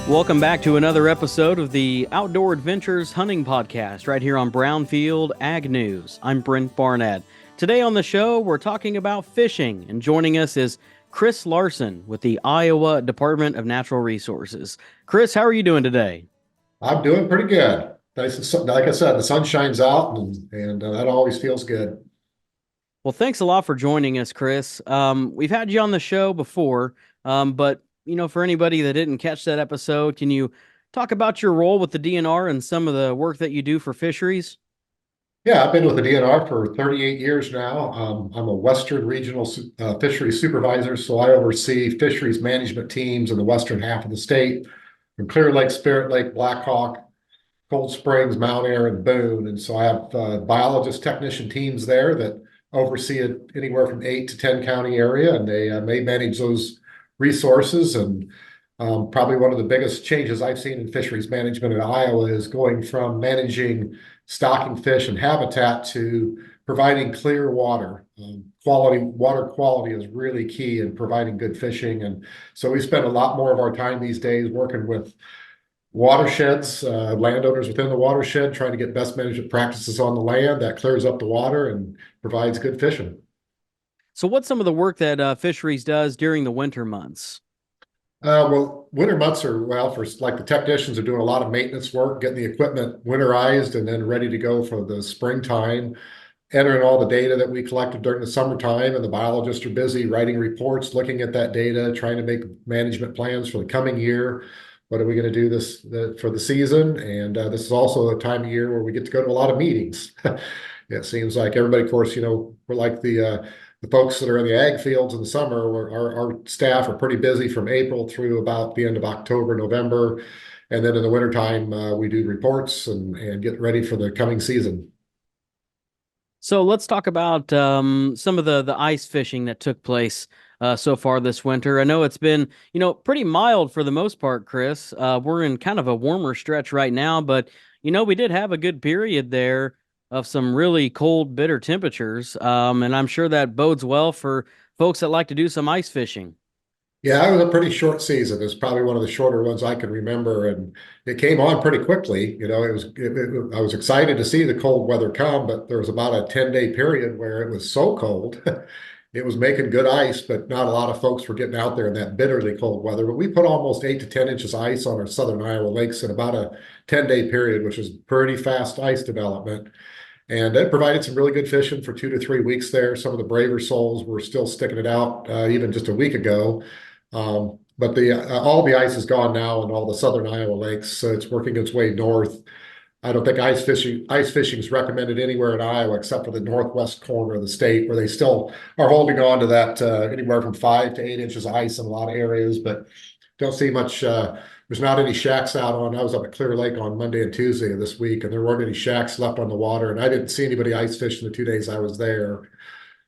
Welcome back to another episode of the Outdoor Adventures Hunting Podcast right here on Brownfield Ag News. I'm Brent Barnett. Today on the show, we're talking about fishing, and joining us is Chris Larson with the Iowa Department of Natural Resources. Chris, how are you doing today? I'm doing pretty good. Nice, like I said, the sun shines out, and that always feels good. Well, thanks a lot for joining us, Chris. We've had you on the show before, but for anybody that didn't catch that episode, can you talk about your role with the DNR and some of the work that you do for fisheries? Yeah, I've been with the DNR for 38 years now. I'm a Western Regional Fisheries Supervisor, so I oversee fisheries management teams in the western half of the state, from Clear Lake, Spirit Lake, Blackhawk, Cold Springs, Mount Ayr, and Boone. And so I have biologist technician teams there that oversee it anywhere from 8 to 10 county area, and they manage those resources. And probably one of the biggest changes I've seen in fisheries management in Iowa is going from managing stocking fish and habitat to providing clear water. Water quality is really key in providing good fishing. And so we spend a lot more of our time these days working with watersheds, landowners within the watershed, trying to get best management practices on the land that clears up the water and provides good fishing. So what's some of the work that fisheries does during the winter months? Well, winter months are, well, for like the technicians are doing a lot of maintenance work, getting the equipment winterized and then ready to go for the springtime, entering all the data that we collected during the summertime, and the biologists are busy writing reports, looking at that data, trying to make management plans for the coming year. What are we going to do for the season? And this is also a time of year where we get to go to a lot of meetings. It seems like everybody, of course, we're like the folks that are in the ag fields in the summer. Our staff are pretty busy from April through about the end of October, November. And then in the wintertime, we do reports and get ready for the coming season. So let's talk about some of the ice fishing that took place so far this winter. I know it's been, pretty mild for the most part, Chris. We're in kind of a warmer stretch right now, but, we did have a good period there of some really cold, bitter temperatures. And I'm sure that bodes well for folks that like to do some ice fishing. Yeah, it was a pretty short season. It's probably one of the shorter ones I can remember, and it came on pretty quickly. I was excited to see the cold weather come, but there was about a 10-day period where it was so cold. It was making good ice, but not a lot of folks were getting out there in that bitterly cold weather. But we put almost 8 to 10 inches of ice on our southern Iowa lakes in about a 10-day period, which is pretty fast ice development. And that provided some really good fishing for 2 to 3 weeks there. Some of the braver souls were still sticking it out even just a week ago. But all the ice is gone now in all the southern Iowa lakes, so it's working its way north. I don't think ice fishing is recommended anywhere in Iowa except for the northwest corner of the state, where they still are holding on to that anywhere from 5 to 8 inches of ice in a lot of areas, but don't see much. There's not any shacks out on. I was up at Clear Lake on Monday and Tuesday of this week, and there weren't any shacks left on the water, and I didn't see anybody ice fishing the 2 days I was there.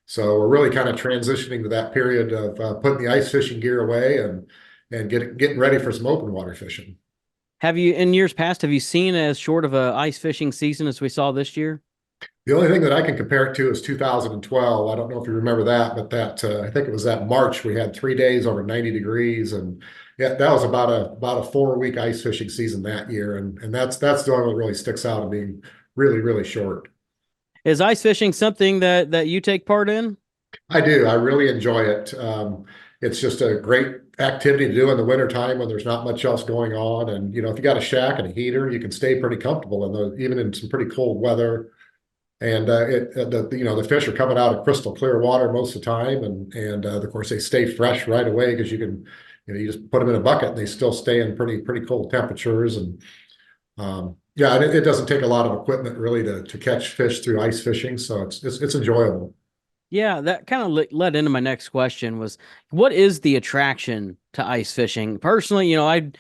So we're really kind of transitioning to that period of putting the ice fishing gear away and getting ready for some open water fishing. Have you, in years past, have you seen as short of a ice fishing season as we saw this year? The only thing that I can compare it to is 2012. I don't know if you remember that, but I think it was that March we had 3 days over 90 degrees, and yeah, that was about a 4 week ice fishing season that year, and that's the one that really sticks out of being really, really short. Is ice fishing something that you take part in? I do. I really enjoy it. It's just a great activity to do in the wintertime when there's not much else going on. And, if you got a shack and a heater, you can stay pretty comfortable even in some pretty cold weather. And the fish are coming out of crystal clear water most of the time. And of course, they stay fresh right away because you just put them in a bucket and they still stay in pretty cold temperatures. And yeah, it doesn't take a lot of equipment really to catch fish through ice fishing. So it's enjoyable. Yeah, that kind of led into my next question was, what is the attraction to ice fishing? Personally, I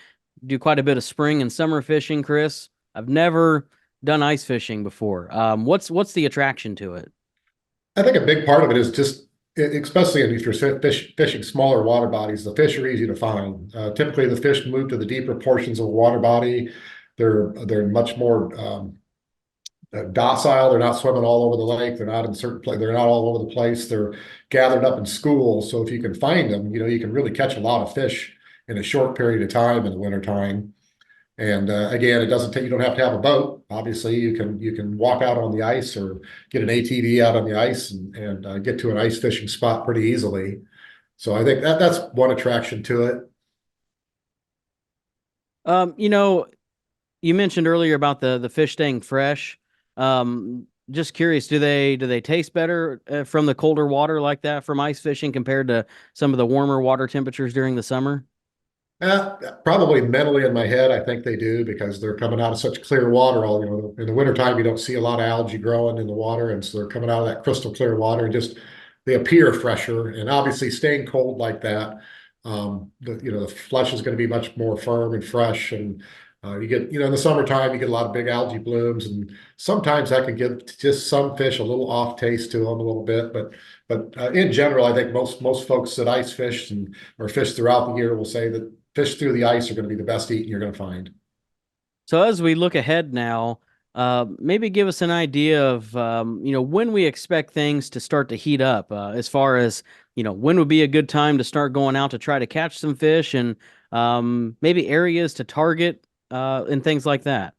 do quite a bit of spring and summer fishing, Chris. I've never done ice fishing before. What's the attraction to it? I think a big part of it is just, especially if you're fishing smaller water bodies, the fish are easy to find. Typically, the fish move to the deeper portions of a water body. They're much more docile. They're not swimming all over the lake. They're not in certain place. They're not all over the place. They're gathered up in schools. So if you can find them, you can really catch a lot of fish in a short period of time in the wintertime. And again, it doesn't take, you don't have to have a boat. Obviously, you can walk out on the ice or get an ATV out on the ice and get to an ice fishing spot pretty easily. So I think that's one attraction to it. You know, you mentioned earlier about the fish staying fresh. Just curious, do they taste better from the colder water like that from ice fishing compared to some of the warmer water temperatures during the summer? Probably mentally in my head, I think they do because they're coming out of such clear water. In the wintertime, you don't see a lot of algae growing in the water, and so they're coming out of that crystal clear water and just they appear fresher. And obviously, staying cold like that, the flesh is going to be much more firm and fresh. And you get, in the summertime, you get a lot of big algae blooms, and sometimes that can give just some fish a little off taste to them a little bit. But in general, I think most folks that ice fish and or fish throughout the year will say that fish through the ice are going to be the best eating you're going to find. So as we look ahead now, maybe give us an idea of when we expect things to start to heat up. As far as when would be a good time to start going out to try to catch some fish, and maybe areas to target and things like that.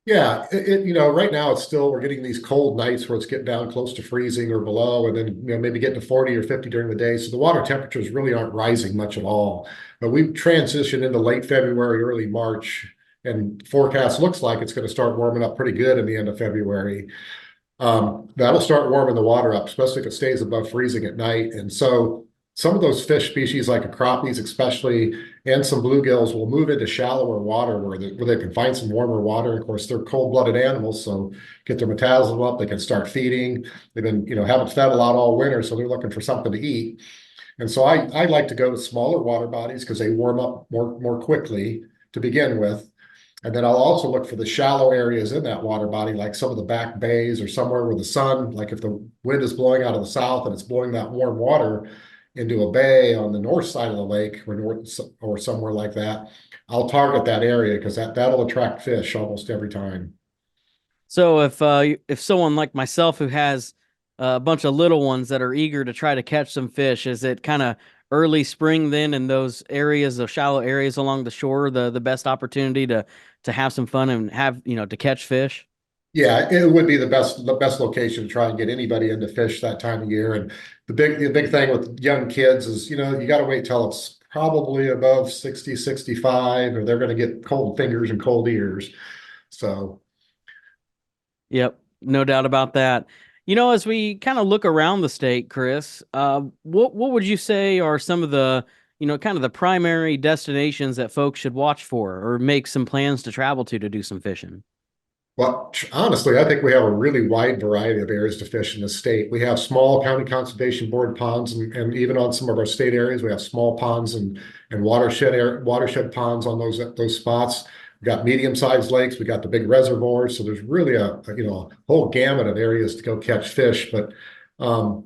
Yeah, right now it's still we're getting these cold nights where it's getting down close to freezing or below, and then maybe getting to 40 or 50 during the day. So the water temperatures really aren't rising much at all. But we've transitioned into late February, early March, and forecast looks like it's going to start warming up pretty good in the end of February. That'll start warming the water up, especially if it stays above freezing at night. And so some of those fish species, like crappies especially, and some bluegills, will move into shallower water where they can find some warmer water. Of course, they're cold-blooded animals, so get their metabolism up, they can start feeding. They've been, haven't fed a lot all winter, so they're looking for something to eat. And so I like to go to smaller water bodies because they warm up more quickly to begin with. And then I'll also look for the shallow areas in that water body, like some of the back bays or somewhere where the sun, like if the wind is blowing out of the south and it's blowing that warm water into a bay on the north side of the lake or somewhere like that, I'll target that area because that'll attract fish almost every time. So if someone like myself who has a bunch of little ones that are eager to try to catch some fish, is it kind of early spring then in those areas, those shallow areas along the shore, the best opportunity to have some fun and have to catch fish? Yeah, it would be the best location to try and get anybody into fish that time of year. And the big thing with young kids is, you got to wait till it's probably above 60, 65, or they're going to get cold fingers and cold ears. So, Yep, no doubt about that. As we kind of look around the state, Chris, what would you say are some of the, kind of the primary destinations that folks should watch for or make some plans to travel to do some fishing? well, honestly, I think we have a really wide variety of areas to fish in the state. We have small county conservation board ponds, and even on some of our state areas, we have small ponds and watershed ponds on those spots. We got medium-sized lakes. We got the big reservoirs. So there's really a whole gamut of areas to go catch fish. But um,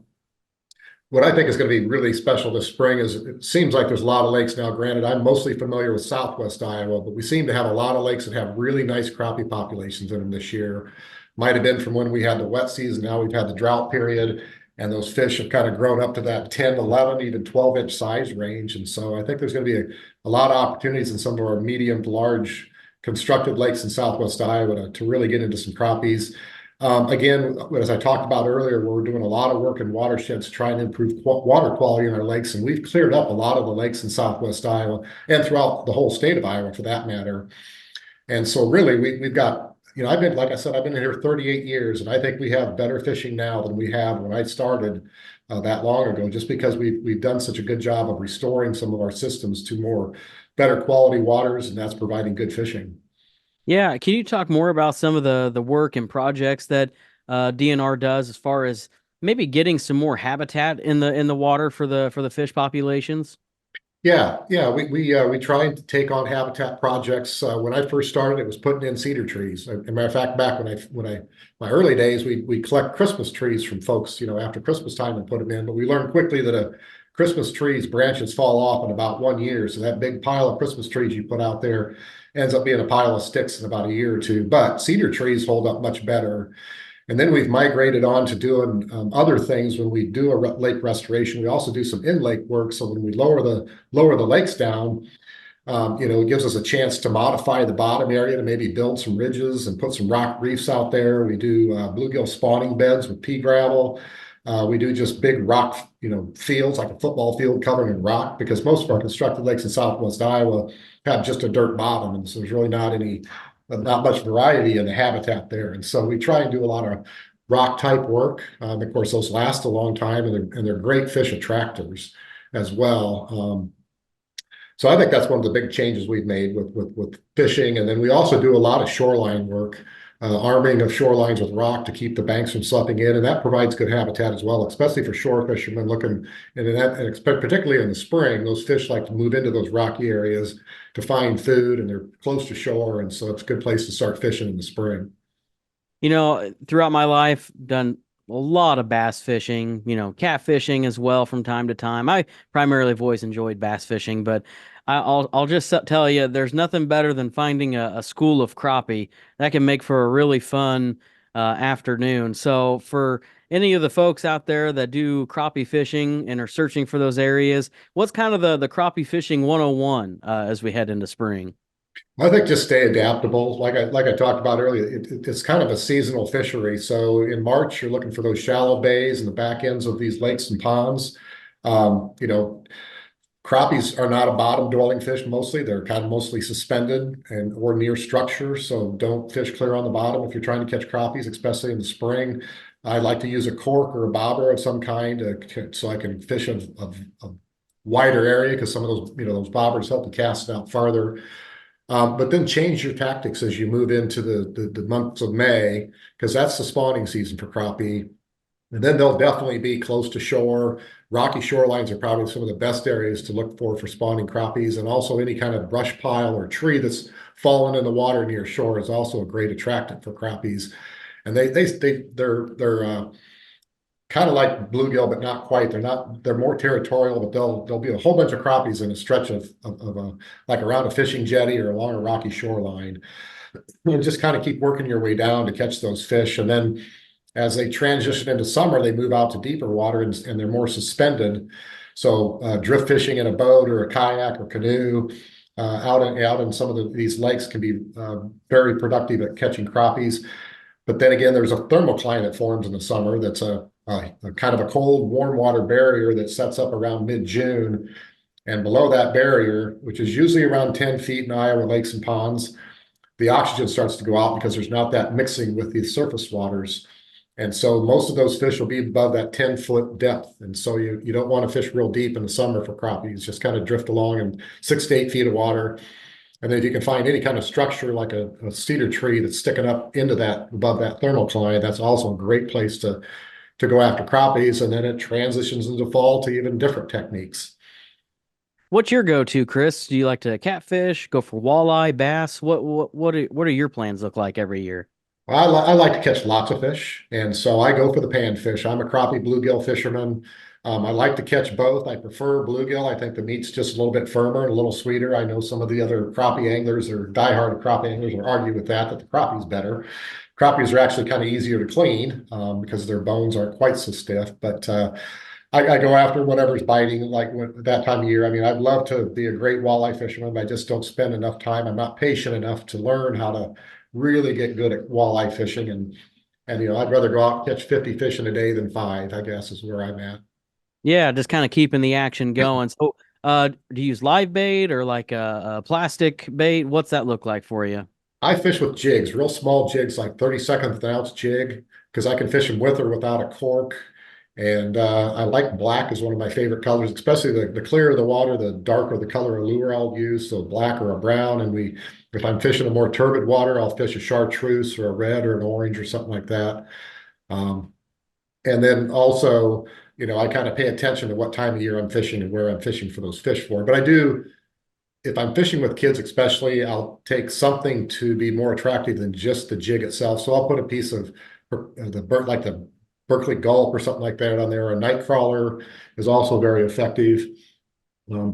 what I think is going to be really special this spring is it seems like there's a lot of lakes now. Granted, I'm mostly familiar with Southwest Iowa, but we seem to have a lot of lakes that have really nice crappie populations in them this year. Might have been from when we had the wet season. Now we've had the drought period, and those fish have kind of grown up to that 10, 11, even 12-inch size range. And so I think there's going to be a lot of opportunities in some of our medium to large constructed lakes in Southwest Iowa to really get into some crappies. Again, as I talked about earlier, we're doing a lot of work in watersheds trying to improve water quality in our lakes, and we've cleared up a lot of the lakes in Southwest Iowa and throughout the whole state of Iowa for that matter. And so really we've got, like I said, I've been here 38 years, and I think we have better fishing now than we have when I started that long ago, just because we've done such a good job of restoring some of our systems to better quality waters, and that's providing good fishing. Yeah, can you talk more about some of the work and projects that DNR does as far as maybe getting some more habitat in the water for the fish populations? Yeah. We tried to take on habitat projects. When I first started, it was putting in cedar trees. As a matter of fact, back when I my early days, we collect Christmas trees from folks, after Christmas time and put them in. But we learned quickly that a Christmas tree's branches fall off in about 1 year. So that big pile of Christmas trees you put out there ends up being a pile of sticks in about a year or two. But cedar trees hold up much better. And then we've migrated on to doing other things. When we do a lake restoration, we also do some in-lake work. So when we lower the lakes down, it gives us a chance to modify the bottom area to maybe build some ridges and put some rock reefs out there. We do bluegill spawning beds with pea gravel. We do just big rock, fields like a football field covered in rock, because most of our constructed lakes in southwest Iowa have just a dirt bottom, and so there's really not much variety in the habitat there. And so we try and do a lot of rock type work. Of course, those last a long time, and they're great fish attractors as well. So I think that's one of the big changes we've made with fishing. And then we also do a lot of shoreline work, arming of shorelines with rock to keep the banks from sloughing in, and that provides good habitat as well, especially for shore fishermen looking. And particularly in the spring, those fish like to move into those rocky areas to find food, and they're close to shore, and so it's a good place to start fishing in the spring. Throughout my life, done a lot of bass fishing, catfishing as well from time to time. I primarily have always enjoyed bass fishing, but I'll just tell you, there's nothing better than finding a school of crappie that can make for a really fun afternoon. So for any of the folks out there that do crappie fishing and are searching for those areas, what's kind of the crappie fishing 101 as we head into spring? I think just stay adaptable. Like I talked about earlier, it's kind of a seasonal fishery. So in March, you're looking for those shallow bays and the back ends of these lakes and ponds. Um, you know, Crappies are not a bottom dwelling fish mostly. They're kind of mostly suspended and or near structure. So don't fish clear on the bottom if you're trying to catch crappies, especially in the spring. I like to use a cork or a bobber of some kind so I can fish a wider area, because some of those bobbers help to cast it out farther. But then change your tactics as you move into the months of May, because that's the spawning season for crappie. And then they'll definitely be close to shore. Rocky shorelines are probably some of the best areas to look for spawning crappies, and also any kind of brush pile or tree that's fallen in the water near shore is also a great attractant for crappies. And they're kind of like bluegill, but not quite. They're more territorial, but there'll be a whole bunch of crappies in a stretch of like around a fishing jetty or along a rocky shoreline. And just kind of keep working your way down to catch those fish. And then as they transition into summer, they move out to deeper water, and they're more suspended. So drift fishing in a boat or a kayak or canoe out in some of these lakes can be very productive at catching crappies. But then again, there's a thermocline that forms in the summer that's a kind of a cold, warm water barrier that sets up around mid-June. And below that barrier, which is usually around 10 feet in Iowa lakes and ponds, the oxygen starts to go out because there's not that mixing with the surface waters. And so most of those fish will be above that 10-foot depth. And so you don't want to fish real deep in the summer for crappies. Just kind of drift along in 6 to 8 feet of water. And then if you can find any kind of structure like a cedar tree that's sticking up into that above that thermocline, that's also a great place to go after crappies. And then it transitions into fall to even different techniques. What's your go-to, Chris? Do you like to catfish, go for walleye, bass? What are your plans look like every year? I like to catch lots of fish, and so I go for the panfish. I'm a crappie bluegill fisherman. I like to catch both. I prefer bluegill. I think the meat's just a little bit firmer and a little sweeter. I know some of the other crappie anglers or diehard crappie anglers will argue with that the crappie's better. Crappies are actually kind of easier to clean because their bones aren't quite so stiff. But I go after whatever's biting, like that time of year. I mean, I'd love to be a great walleye fisherman, but I just don't spend enough time. I'm not patient enough to learn how to really get good at walleye fishing. And I'd rather go out and catch 50 fish in a day than 5, I guess, is where I'm at. Yeah, just kind of keeping the action going. So, do you use live bait or like a plastic bait? What's that look like for you? I fish with jigs, real small jigs, like 32nd of an ounce jig, because I can fish them with or without a cork. And I like black is one of my favorite colors, especially the clearer the water, the darker the color of lure I'll use. So black or a brown. And if I'm fishing a more turbid water, I'll fish a chartreuse or a red or an orange or something like that. Um, and then also, I kind of pay attention to what time of year I'm fishing and where I'm fishing for those fish for. But I do, if I'm fishing with kids especially, I'll take something to be more attractive than just the jig itself. So I'll put a piece of the Berkeley Gulp or something like that on there. A night crawler is also very effective.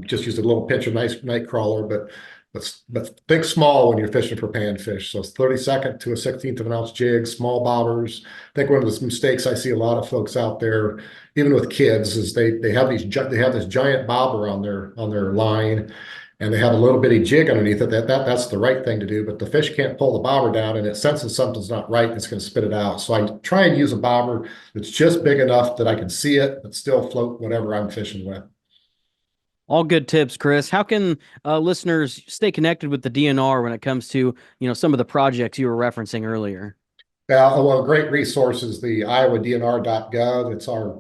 Just use a little pinch of nice night crawler, but But think small when you're fishing for panfish. So it's 32nd to a 16th of an ounce jig, small bobbers. I think one of the mistakes I see a lot of folks out there, even with kids, is they have this giant bobber on their line, and they have a little bitty jig underneath it. That's the right thing to do, but the fish can't pull the bobber down, and it senses something's not right, and it's going to spit it out. So I try and use a bobber that's just big enough that I can see it, but still float whatever I'm fishing with. All good tips, Chris. How can listeners stay connected with the DNR when it comes to, some of the projects you were referencing earlier? Yeah, well, great resources, the IowaDNR.gov.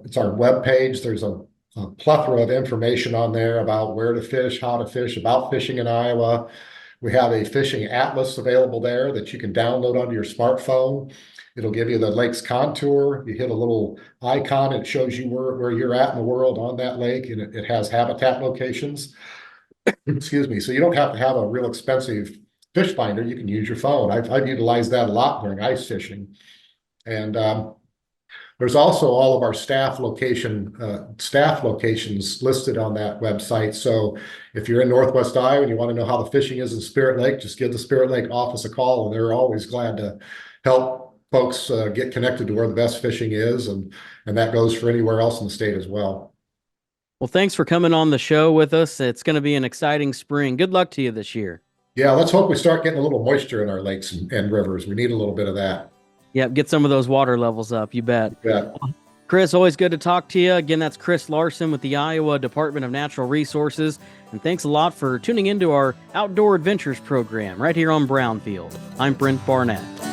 It's our web page. There's a plethora of information on there about where to fish, how to fish, about fishing in Iowa. We have a fishing atlas available there that you can download onto your smartphone. It'll give you the lake's contour. You hit a little icon, and it shows you where you're at in the world on that lake, and it has habitat locations. Excuse me. So you don't have to have a real expensive fish finder. You can use your phone. I've utilized that a lot during ice fishing. And there's also all of our staff locations listed on that website. So if you're in Northwest Iowa and you want to know how the fishing is in Spirit Lake, just give the Spirit Lake office a call, and they're always glad to help folks get connected to where the best fishing is, and that goes for anywhere else in the state as well. Well, thanks for coming on the show with us. It's going to be an exciting spring. Good luck to you this year. Yeah, let's hope we start getting a little moisture in our lakes and rivers. We need a little bit of that. Yep, get some of those water levels up. You bet. Yeah. Chris, always good to talk to you. Again, that's Chris Larson with the Iowa Department of Natural Resources. And thanks a lot for tuning into our Outdoor Adventures program right here on Brownfield. I'm Brent Barnett.